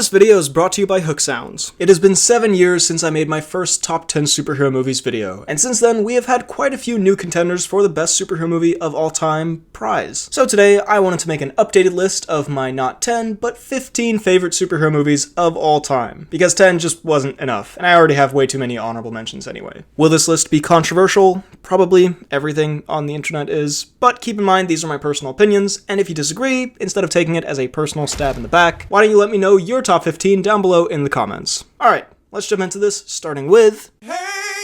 This video is brought to you by Hook Sounds. It has been 7 years since I made my first top 10 superhero movies video, and since then we have had quite a few new contenders for the best superhero movie of all time prize. So today I wanted to make an updated list of my not 10, but 15 favorite superhero movies of all time, because 10 just wasn't enough, and I already have way too many honorable mentions anyway. Will this list be controversial? Probably. Everything on the internet is, but keep in mind these are my personal opinions, and if you disagree, instead of taking it as a personal stab in the back, why don't you let me know your top 15 down below in the comments. Alright, let's jump into this, starting with... Hey,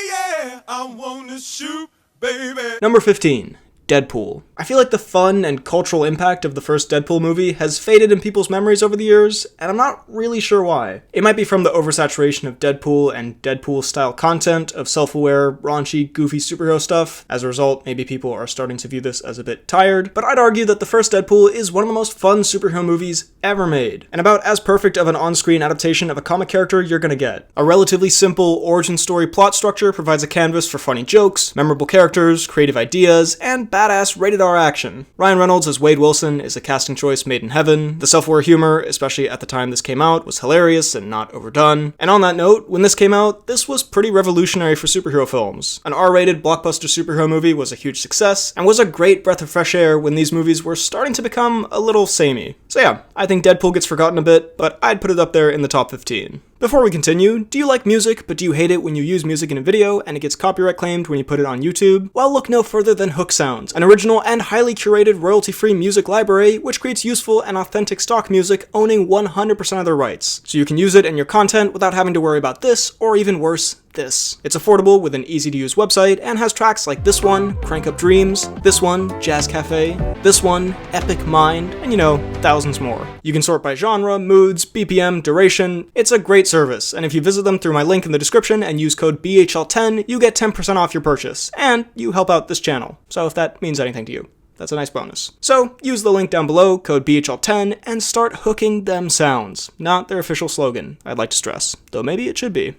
yeah, I wanna shoot, baby. Number 15. Deadpool. I feel like the fun and cultural impact of the first Deadpool movie has faded in people's memories over the years, and I'm not really sure why. It might be from the oversaturation of Deadpool and Deadpool-style content, of self-aware, raunchy, goofy superhero stuff. As a result, maybe people are starting to view this as a bit tired, but I'd argue that the first Deadpool is one of the most fun superhero movies ever made, and about as perfect of an on-screen adaptation of a comic character you're gonna get. A relatively simple origin story plot structure provides a canvas for funny jokes, memorable characters, creative ideas, and badass rated-R action. Ryan Reynolds as Wade Wilson is a casting choice made in heaven. The self-aware humor, especially at the time this came out, was hilarious and not overdone. And on that note, when this came out, this was pretty revolutionary for superhero films. An R-rated blockbuster superhero movie was a huge success, and was a great breath of fresh air when these movies were starting to become a little samey. So yeah, I think Deadpool gets forgotten a bit, but I'd put it up there in the top 15. Before we continue, do you like music, but do you hate it when you use music in a video and it gets copyright claimed when you put it on YouTube? Well, look no further than Hook Sounds, an original and highly curated royalty-free music library which creates useful and authentic stock music owning 100% of their rights, so you can use it in your content without having to worry about this, or even worse, this. It's affordable with an easy-to-use website and has tracks like this one, Crank Up Dreams, this one, Jazz Cafe, this one, Epic Mind, and you know, thousands more. You can sort by genre, moods, BPM, duration. It's a great service, and if you visit them through my link in the description and use code BHL10, you get 10% off your purchase, and you help out this channel, so if that means anything to you, that's a nice bonus. So, use the link down below, code BHL10, and start hooking them sounds. Not their official slogan, I'd like to stress, though maybe it should be.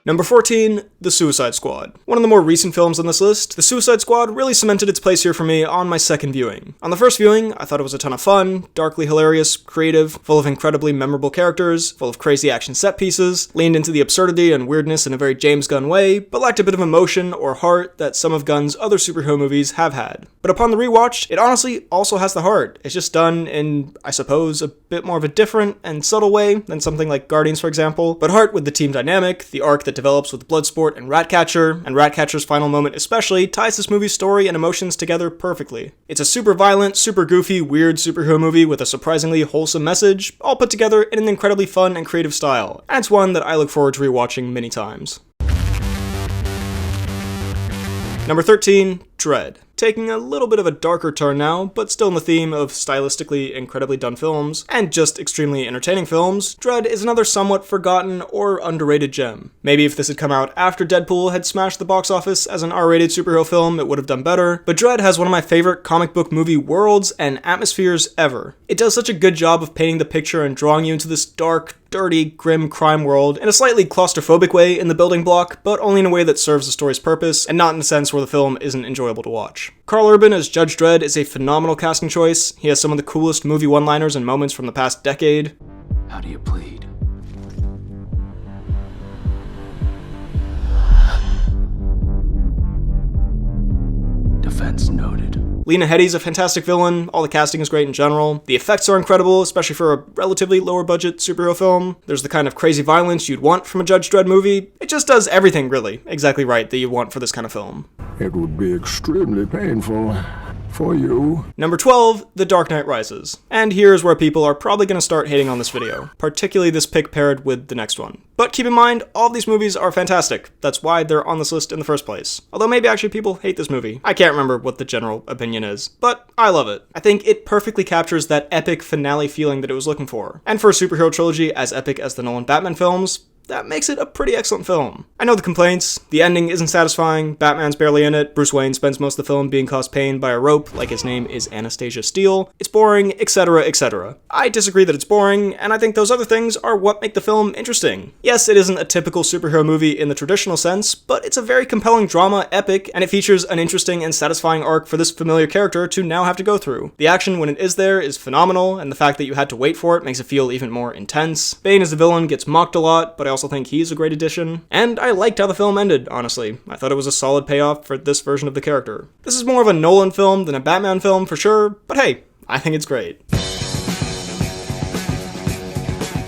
Number 14, The Suicide Squad. One of the more recent films on this list, The Suicide Squad really cemented its place here for me on my second viewing. On the first viewing, I thought it was a ton of fun, darkly hilarious, creative, full of incredibly memorable characters, full of crazy action set pieces, leaned into the absurdity and weirdness in a very James Gunn way, but lacked a bit of emotion or heart that some of Gunn's other superhero movies have had. But upon the rewatch, it honestly also has the heart. It's just done in, I suppose, a bit more of a different and subtle way than something like Guardians, for example, but heart with the team dynamic, the arc that develops with Bloodsport and Ratcatcher, and Ratcatcher's final moment especially, ties this movie's story and emotions together perfectly. It's a super violent, super goofy, weird superhero movie with a surprisingly wholesome message, all put together in an incredibly fun and creative style, and it's one that I look forward to rewatching many times. Number 13, Dredd. Taking a little bit of a darker turn now, but still in the theme of stylistically incredibly done films, and just extremely entertaining films, Dredd is another somewhat forgotten or underrated gem. Maybe if this had come out after Deadpool had smashed the box office as an R-rated superhero film, it would have done better, but Dredd has one of my favorite comic book movie worlds and atmospheres ever. It does such a good job of painting the picture and drawing you into this dark, dirty, grim crime world in a slightly claustrophobic way in the building block, but only in a way that serves the story's purpose, and not in a sense where the film isn't enjoyable to watch. Karl Urban as Judge Dredd is a phenomenal casting choice. He has some of the coolest movie one-liners and moments from the past decade. How do you plead? Defense noted. Lena Headey's a fantastic villain, all the casting is great in general, the effects are incredible, especially for a relatively lower budget superhero film, there's the kind of crazy violence you'd want from a Judge Dredd movie, it just does everything really, exactly right that you want for this kind of film. It would be extremely painful for you. Number 12, The Dark Knight Rises. And here's where people are probably going to start hating on this video, particularly this pick paired with the next one. But keep in mind, all of these movies are fantastic. That's why they're on this list in the first place. Although maybe actually people hate this movie. I can't remember what the general opinion is, but I love it. I think it perfectly captures that epic finale feeling that it was looking for. And for a superhero trilogy as epic as the Nolan Batman films, that makes it a pretty excellent film. I know the complaints, the ending isn't satisfying, Batman's barely in it, Bruce Wayne spends most of the film being caused pain by a rope like his name is Anastasia Steele, it's boring, etc, etc. I disagree that it's boring, and I think those other things are what make the film interesting. Yes, it isn't a typical superhero movie in the traditional sense, but it's a very compelling drama epic, and it features an interesting and satisfying arc for this familiar character to now have to go through. The action when it is there is phenomenal, and the fact that you had to wait for it makes it feel even more intense. Bane as the villain gets mocked a lot, but I also think he's a great addition. And I liked how the film ended, honestly. I thought it was a solid payoff for this version of the character. This is more of a Nolan film than a Batman film for sure, but hey, I think it's great.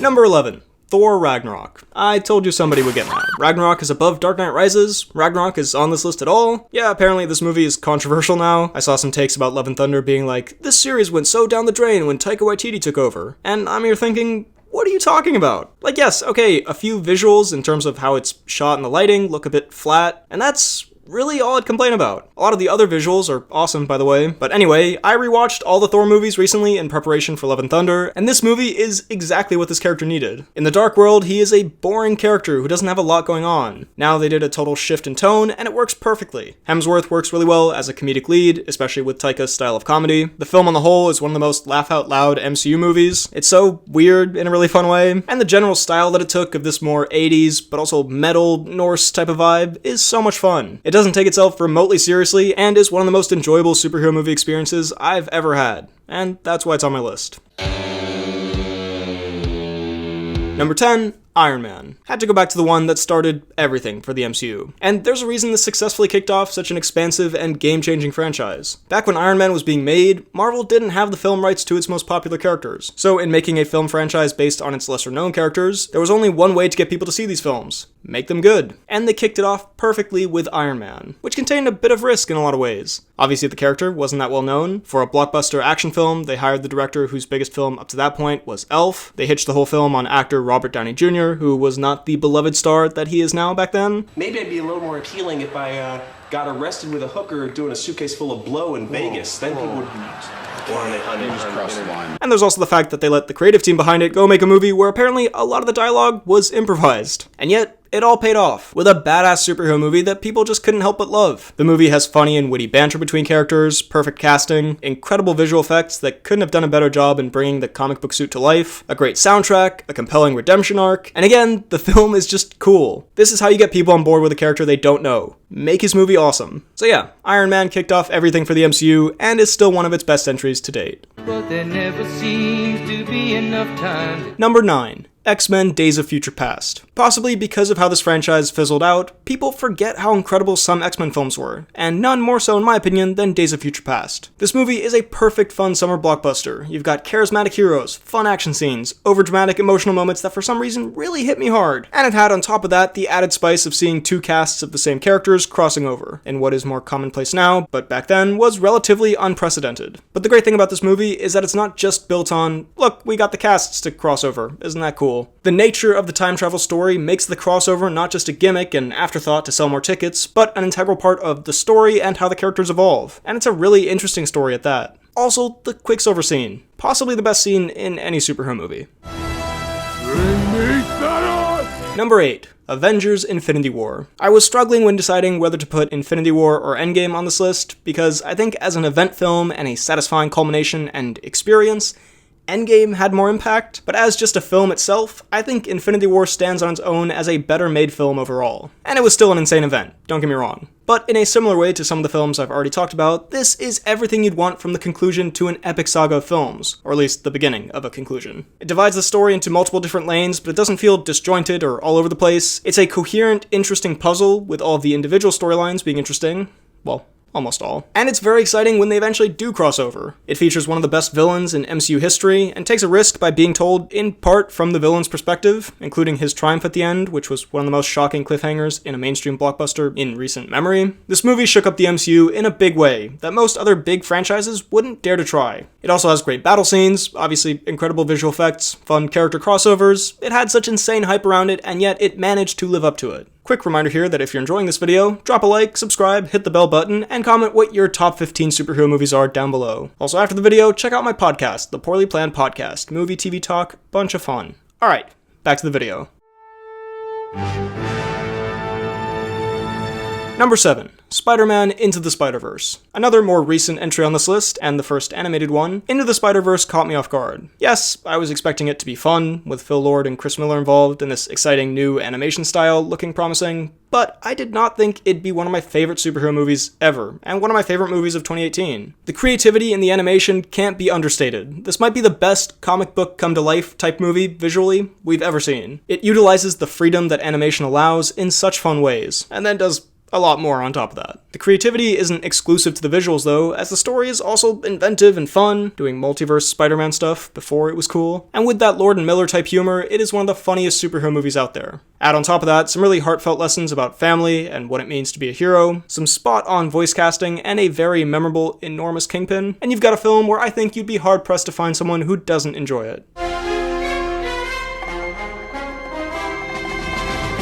Number 11. Thor Ragnarok. I told you somebody would get mad. Ragnarok is above Dark Knight Rises. Ragnarok is on this list at all. Yeah, apparently this movie is controversial now. I saw some takes about Love and Thunder being like, this series went so down the drain when Taika Waititi took over. And I'm here thinking, what are you talking about? Like, yes, okay, a few visuals in terms of how it's shot and the lighting look a bit flat, and that's really all I'd complain about. A lot of the other visuals are awesome, by the way. But anyway, I rewatched all the Thor movies recently in preparation for Love and Thunder, and this movie is exactly what this character needed. In the Dark World, he is a boring character who doesn't have a lot going on. Now they did a total shift in tone, and it works perfectly. Hemsworth works really well as a comedic lead, especially with Taika's style of comedy. The film on the whole is one of the most laugh-out-loud MCU movies. It's so weird in a really fun way, and the general style that it took of this more 80s, but also metal, Norse type of vibe is so much fun. It doesn't take itself remotely seriously, and is one of the most enjoyable superhero movie experiences I've ever had. And that's why it's on my list. Number 10. Iron Man. Had to go back to the one that started everything for the MCU. And there's a reason this successfully kicked off such an expansive and game-changing franchise. Back when Iron Man was being made, Marvel didn't have the film rights to its most popular characters. So in making a film franchise based on its lesser-known characters, there was only one way to get people to see these films. Make them good. And they kicked it off perfectly with Iron Man, which contained a bit of risk in a lot of ways. Obviously the character wasn't that well known. For a blockbuster action film, they hired the director whose biggest film up to that point was Elf. They hitched the whole film on actor Robert Downey Jr., who was not the beloved star that he is now back then. Maybe I'd be a little more appealing if I got arrested with a hooker doing a suitcase full of blow in Vegas. Then people would And there's also the fact that they let the creative team behind it go make a movie where apparently a lot of the dialogue was improvised. And yet, it all paid off, with a badass superhero movie that people just couldn't help but love. The movie has funny and witty banter between characters, perfect casting, incredible visual effects that couldn't have done a better job in bringing the comic book suit to life, a great soundtrack, a compelling redemption arc, and again, the film is just cool. This is how you get people on board with a character they don't know. Make his movie awesome. So yeah, Iron Man kicked off everything for the MCU, and is still one of its best entries to date. But there never seems to be enough time. Number 9. X-Men Days of Future Past. Possibly because of how this franchise fizzled out, people forget how incredible some X-Men films were, and none more so in my opinion than Days of Future Past. This movie is a perfect fun summer blockbuster. You've got charismatic heroes, fun action scenes, overdramatic emotional moments that for some reason really hit me hard, and it had on top of that the added spice of seeing two casts of the same characters crossing over, in what is more commonplace now, but back then was relatively unprecedented. But the great thing about this movie is that it's not just built on, look, we got the casts to cross over, isn't that cool? The nature of the time travel story makes the crossover not just a gimmick and afterthought to sell more tickets, but an integral part of the story and how the characters evolve, and it's a really interesting story at that. Also, the Quicksilver scene, possibly the best scene in any superhero movie. Number 8. Avengers Infinity War. I was struggling when deciding whether to put Infinity War or Endgame on this list, because I think as an event film and a satisfying culmination and experience, Endgame had more impact, but as just a film itself, I think Infinity War stands on its own as a better made film overall. And it was still an insane event, don't get me wrong. But in a similar way to some of the films I've already talked about, this is everything you'd want from the conclusion to an epic saga of films, or at least the beginning of a conclusion. It divides the story into multiple different lanes, but it doesn't feel disjointed or all over the place. It's a coherent, interesting puzzle, with all of the individual storylines being interesting. Well, almost all. And it's very exciting when they eventually do cross over. It features one of the best villains in MCU history, and takes a risk by being told in part from the villain's perspective, including his triumph at the end, which was one of the most shocking cliffhangers in a mainstream blockbuster in recent memory. This movie shook up the MCU in a big way that most other big franchises wouldn't dare to try. It also has great battle scenes, obviously incredible visual effects, fun character crossovers. It had such insane hype around it, and yet it managed to live up to it. Quick reminder here that if you're enjoying this video, drop a like, subscribe, hit the bell button, and comment what your top 15 superhero movies are down below. Also after the video, check out my podcast, The Poorly Planned Podcast, movie, TV talk, bunch of fun. Alright, back to the video. Number 7. Spider-Man Into the Spider-Verse. Another more recent entry on this list, and the first animated one. Into the Spider-Verse caught me off guard. Yes, I was expecting it to be fun, with Phil Lord and Chris Miller involved, and this exciting new animation style looking promising, but I did not think it'd be one of my favorite superhero movies ever, and one of my favorite movies of 2018. The creativity in the animation can't be understated. This might be the best comic book come-to-life type movie, visually, we've ever seen. It utilizes the freedom that animation allows in such fun ways, and then does a lot more on top of that. The creativity isn't exclusive to the visuals though, as the story is also inventive and fun, doing multiverse Spider-Man stuff before it was cool. And with that Lord and Miller type humor, it is one of the funniest superhero movies out there. Add on top of that, some really heartfelt lessons about family and what it means to be a hero, some spot-on voice casting, and a very memorable, enormous Kingpin, and you've got a film where I think you'd be hard-pressed to find someone who doesn't enjoy it.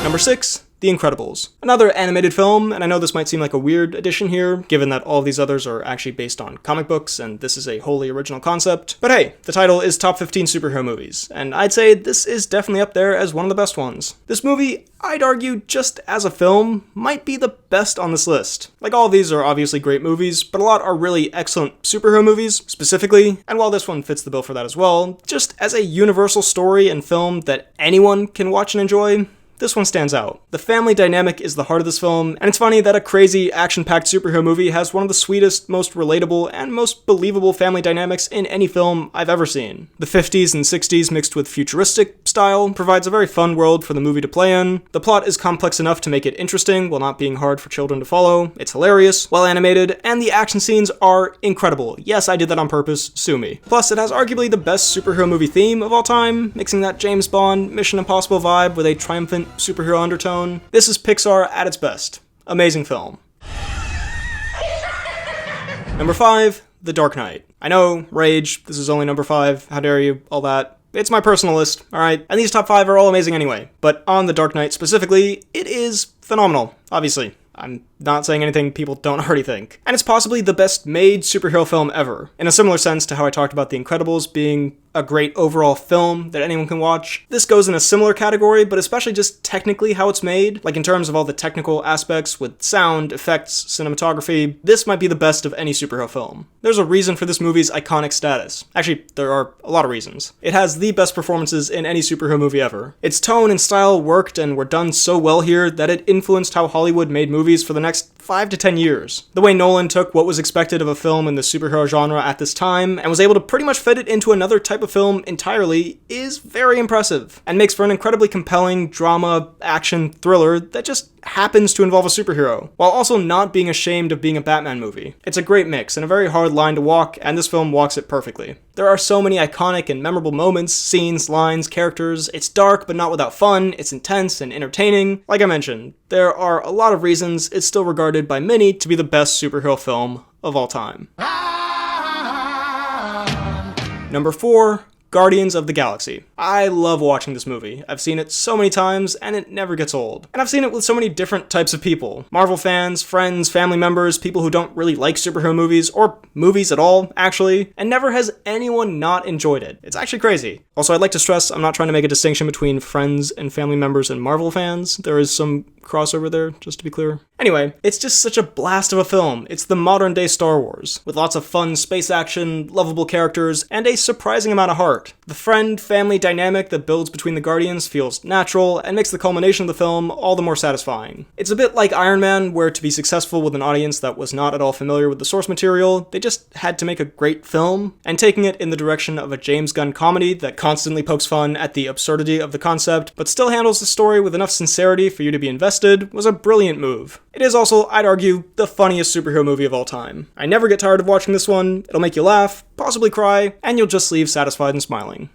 Number 6. The Incredibles. Another animated film, and I know this might seem like a weird addition here, given that all of these others are actually based on comic books, and this is a wholly original concept. But hey, the title is Top 15 Superhero Movies, and I'd say this is definitely up there as one of the best ones. This movie, I'd argue, just as a film, might be the best on this list. Like, all of these are obviously great movies, but a lot are really excellent superhero movies, specifically, and while this one fits the bill for that as well, just as a universal story and film that anyone can watch and enjoy, this one stands out. The family dynamic is the heart of this film, and it's funny that a crazy, action-packed superhero movie has one of the sweetest, most relatable, and most believable family dynamics in any film I've ever seen. The 50s and 60s mixed with futuristic style provides a very fun world for the movie to play in. The plot is complex enough to make it interesting while not being hard for children to follow. It's hilarious, well animated, and the action scenes are incredible. Yes, I did that on purpose, sue me. Plus, it has arguably the best superhero movie theme of all time, mixing that James Bond, Mission Impossible vibe with a triumphant superhero undertone. This is Pixar at its best. Amazing film. Number 5, The Dark Knight. I know, rage, this is only number 5, how dare you, all that. It's my personal list, alright? And these top 5 are all amazing anyway. But on The Dark Knight specifically, it is phenomenal, obviously. I'm not saying anything people don't already think. And it's possibly the best made superhero film ever. In a similar sense to how I talked about The Incredibles being a great overall film that anyone can watch, this goes in a similar category, but especially just technically how it's made. Like in terms of all the technical aspects with sound, effects, cinematography, this might be the best of any superhero film. There's a reason for this movie's iconic status. Actually, there are a lot of reasons. It has the best performances in any superhero movie ever. Its tone and style worked and were done so well here that it influenced how Hollywood made movies for the next 5 to 10 years. The way Nolan took what was expected of a film in the superhero genre at this time and was able to pretty much fit it into another type of film entirely is very impressive and makes for an incredibly compelling drama action thriller that just happens to involve a superhero, while also not being ashamed of being a Batman movie. It's a great mix and a very hard line to walk, and this film walks it perfectly. There are so many iconic and memorable moments, scenes, lines, characters. It's dark but not without fun, it's intense and entertaining. Like I mentioned, there are a lot of reasons it's still regarded by many to be the best superhero film of all time. Number 4, Guardians of the Galaxy. I love watching this movie. I've seen it so many times, and it never gets old. And I've seen it with so many different types of people. Marvel fans, friends, family members, people who don't really like superhero movies, or movies at all, actually, and never has anyone not enjoyed it. It's actually crazy. Also, I'd like to stress, I'm not trying to make a distinction between friends and family members and Marvel fans. There is some crossover there, just to be clear. Anyway, it's just such a blast of a film. It's the modern day Star Wars, with lots of fun space action, lovable characters, and a surprising amount of heart. The friend-family dynamic that builds between the Guardians feels natural and makes the culmination of the film all the more satisfying. It's a bit like Iron Man, where to be successful with an audience that was not at all familiar with the source material, they just had to make a great film, and taking it in the direction of a James Gunn comedy that constantly pokes fun at the absurdity of the concept, but still handles the story with enough sincerity for you to be invested, was a brilliant move. It is also, I'd argue, the funniest superhero movie of all time. I never get tired of watching this one. It'll make you laugh, possibly cry, and you'll just leave satisfied and smiling.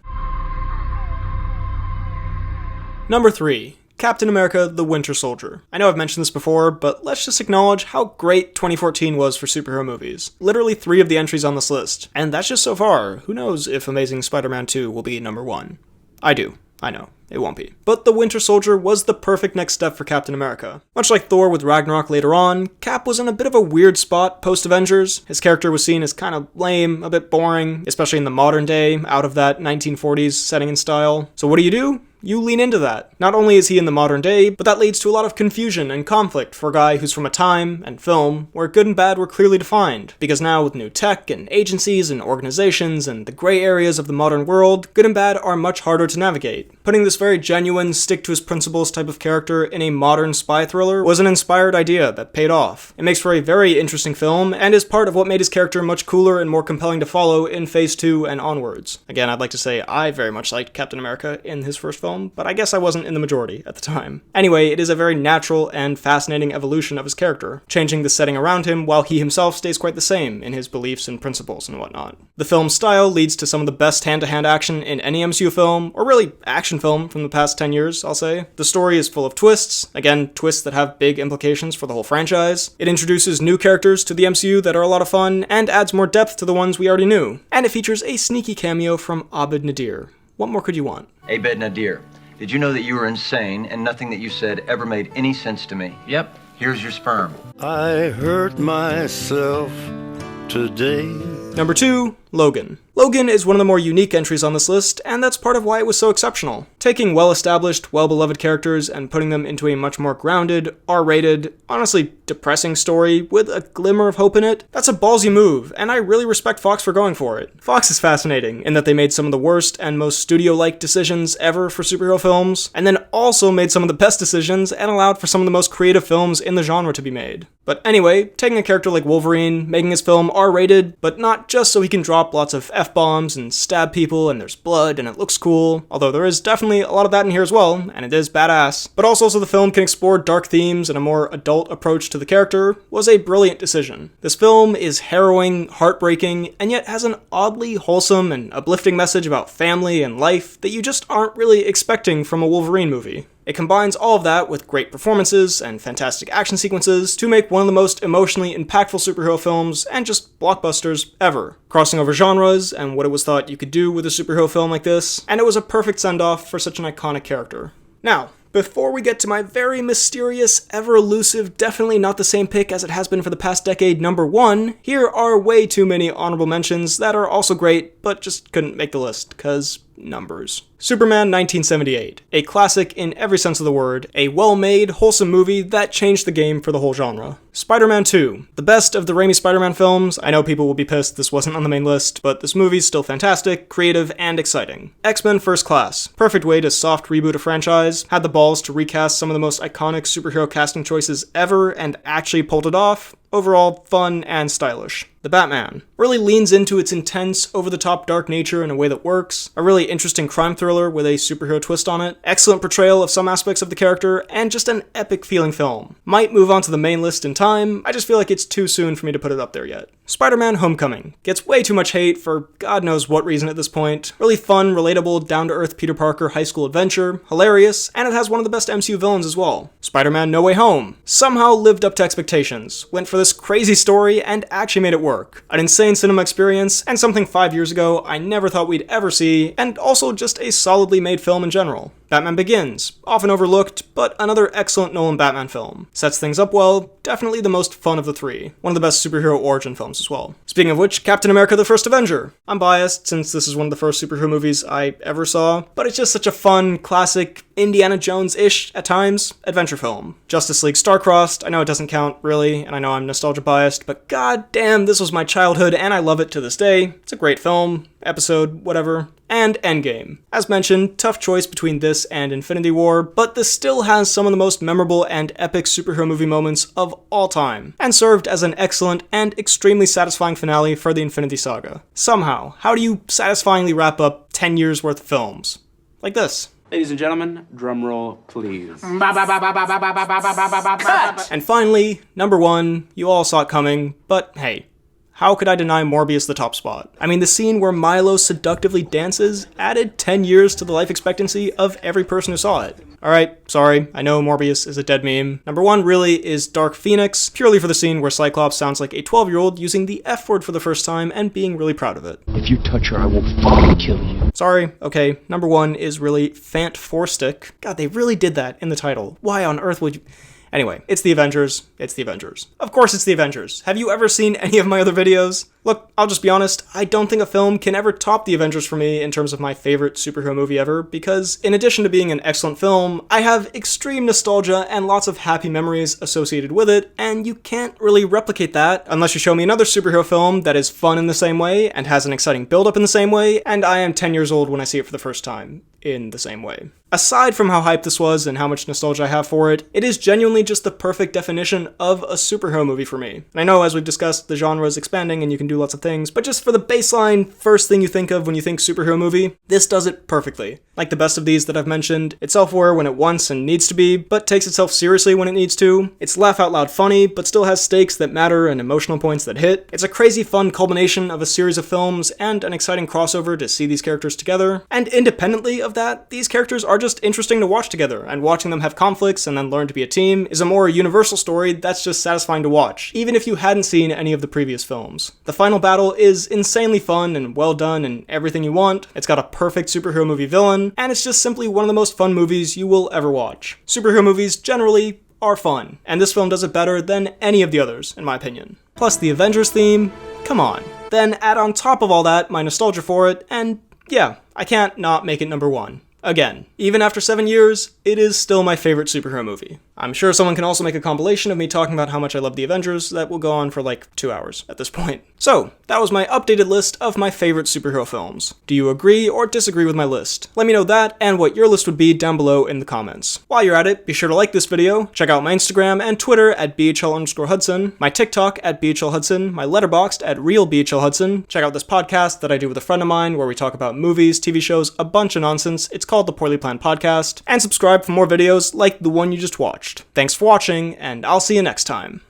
Number 3. Captain America: The Winter Soldier. I know I've mentioned this before, but let's just acknowledge how great 2014 was for superhero movies. Literally 3 of the entries on this list. And that's just so far. Who knows if Amazing Spider-Man 2 will be number 1. I do. I know. It won't be. But The Winter Soldier was the perfect next step for Captain America. Much like Thor with Ragnarok later on, Cap was in a bit of a weird spot post-Avengers. His character was seen as kind of lame, a bit boring, especially in the modern day, out of that 1940s setting and style. So what do? You lean into that. Not only is he in the modern day, but that leads to a lot of confusion and conflict for a guy who's from a time and film where good and bad were clearly defined. Because now with new tech and agencies and organizations and the gray areas of the modern world, good and bad are much harder to navigate. Putting this very genuine, stick-to-his-principles type of character in a modern spy thriller was an inspired idea that paid off. It makes for a very interesting film, and is part of what made his character much cooler and more compelling to follow in Phase 2 and onwards. Again, I'd like to say I very much liked Captain America in his first film, but I guess I wasn't in the majority at the time. Anyway, it is a very natural and fascinating evolution of his character, changing the setting around him while he himself stays quite the same in his beliefs and principles and whatnot. The film's style leads to some of the best hand-to-hand action in any MCU film, or really action film from the past 10 years, I'll say. The story is full of twists, again, twists that have big implications for the whole franchise. It introduces new characters to the MCU that are a lot of fun, and adds more depth to the ones we already knew. And it features a sneaky cameo from Abed Nadir. What more could you want? Abed Nadir, did you know that you were insane and nothing that you said ever made any sense to me? Yep. Here's your sperm. I hurt myself today. Number 2, Logan. Logan is one of the more unique entries on this list, and that's part of why it was so exceptional. Taking well-established, well-beloved characters and putting them into a much more grounded, R-rated, honestly depressing story with a glimmer of hope in it, that's a ballsy move, and I really respect Fox for going for it. Fox is fascinating in that they made some of the worst and most studio-like decisions ever for superhero films, and then also made some of the best decisions and allowed for some of the most creative films in the genre to be made. But anyway, taking a character like Wolverine, making his film R-rated, but not just so he can drop lots of F-bombs and stab people and there's blood and it looks cool, although there is definitely a lot of that in here as well, and it is badass, but also so the film can explore dark themes and a more adult approach to the character, was a brilliant decision. This film is harrowing, heartbreaking, and yet has an oddly wholesome and uplifting message about family and life that you just aren't really expecting from a Wolverine movie. It combines all of that with great performances and fantastic action sequences to make one of the most emotionally impactful superhero films and just blockbusters ever, crossing over genres and what it was thought you could do with a superhero film like this, and it was a perfect send-off for such an iconic character. Now, before we get to my very mysterious, ever-elusive, definitely not the same pick as it has been for the past decade, number 1, here are way too many honorable mentions that are also great, but just couldn't make the list, 'cause numbers. Superman 1978, a classic in every sense of the word, a well-made, wholesome movie that changed the game for the whole genre. Spider-Man 2, the best of the Raimi Spider-Man films. I know people will be pissed this wasn't on the main list, but this movie's still fantastic, creative, and exciting. X-Men First Class, perfect way to soft reboot a franchise, had the balls to recast some of the most iconic superhero casting choices ever and actually pulled it off. Overall, fun and stylish. The Batman really leans into its intense, over-the-top dark nature in a way that works, a really interesting crime thriller with a superhero twist on it, excellent portrayal of some aspects of the character, and just an epic-feeling film. Might move on to the main list in time, I just feel like it's too soon for me to put it up there yet. Spider-Man Homecoming gets way too much hate for God knows what reason at this point. Really fun, relatable, down-to-earth Peter Parker high school adventure, hilarious, and it has one of the best MCU villains as well. Spider-Man No Way Home somehow lived up to expectations, went for this crazy story, and actually made it work. An insane cinema experience, and something 5 years ago I never thought we'd ever see, and also just a solidly made film in general. Batman Begins, often overlooked, but another excellent Nolan Batman film. Sets things up well, definitely the most fun of the three. One of the best superhero origin films as well. Speaking of which, Captain America the First Avenger. I'm biased since this is one of the first superhero movies I ever saw, but it's just such a fun, classic, Indiana Jones-ish, at times, adventure film. Justice League Starcrossed, I know it doesn't count, really, and I know I'm nostalgia biased, but god damn, this was my childhood and I love it to this day. It's a great film, episode, whatever. And Endgame. As mentioned, tough choice between this and Infinity War, but this still has some of the most memorable and epic superhero movie moments of all time, and served as an excellent and extremely satisfying finale for the Infinity Saga. Somehow, how do you satisfyingly wrap up 10 years worth of films? Like this. Ladies and gentlemen, drum roll, please. Cut! And finally, number 1, you all saw it coming, but hey, how could I deny Morbius the top spot? I mean, the scene where Milo seductively dances added 10 years to the life expectancy of every person who saw it. Alright, sorry, I know Morbius is a dead meme. Number 1 really is Dark Phoenix, purely for the scene where Cyclops sounds like a 12-year-old using the F word for the first time and being really proud of it. If you touch her, I will fucking kill you. Sorry, okay, number 1 is really Fant Four Stick. God, they really did that in the title. Why on earth would you... Anyway, it's the Avengers. It's the Avengers. Of course it's the Avengers. Have you ever seen any of my other videos? Look, I'll just be honest, I don't think a film can ever top the Avengers for me in terms of my favorite superhero movie ever, because in addition to being an excellent film, I have extreme nostalgia and lots of happy memories associated with it, and you can't really replicate that unless you show me another superhero film that is fun in the same way and has an exciting build-up in the same way, and I am 10 years old when I see it for the first time in the same way. Aside from how hyped this was and how much nostalgia I have for it, it is genuinely just the perfect definition of a superhero movie for me. And I know, as we've discussed, the genre is expanding and you can do lots of things, but just for the baseline first thing you think of when you think superhero movie, this does it perfectly. Like the best of these that I've mentioned, it's self-aware when it wants and needs to be, but takes itself seriously when it needs to. It's laugh-out-loud funny, but still has stakes that matter and emotional points that hit. It's a crazy fun culmination of a series of films and an exciting crossover to see these characters together. And independently of that, these characters are just interesting to watch together, and watching them have conflicts and then learn to be a team is a more universal story that's just satisfying to watch, even if you hadn't seen any of the previous films. The final battle is insanely fun and well done and everything you want. It's got a perfect superhero movie villain, and it's just simply one of the most fun movies you will ever watch. Superhero movies generally are fun, and this film does it better than any of the others, in my opinion. Plus the Avengers theme, come on. Then add on top of all that my nostalgia for it, and yeah, I can't not make it number one. Again, even after 7 years, it is still my favorite superhero movie. I'm sure someone can also make a compilation of me talking about how much I love the Avengers that will go on for like 2 hours at this point. So, that was my updated list of my favorite superhero films. Do you agree or disagree with my list? Let me know that and what your list would be down below in the comments. While you're at it, be sure to like this video, check out my Instagram and Twitter at BHL_Hudson, my TikTok at BHLHudson, my Letterboxd at RealBHLHudson, check out this podcast that I do with a friend of mine where we talk about movies, TV shows, a bunch of nonsense. It's called The Poorly Planned Podcast, and subscribe for more videos like the one you just watched. Thanks for watching, and I'll see you next time.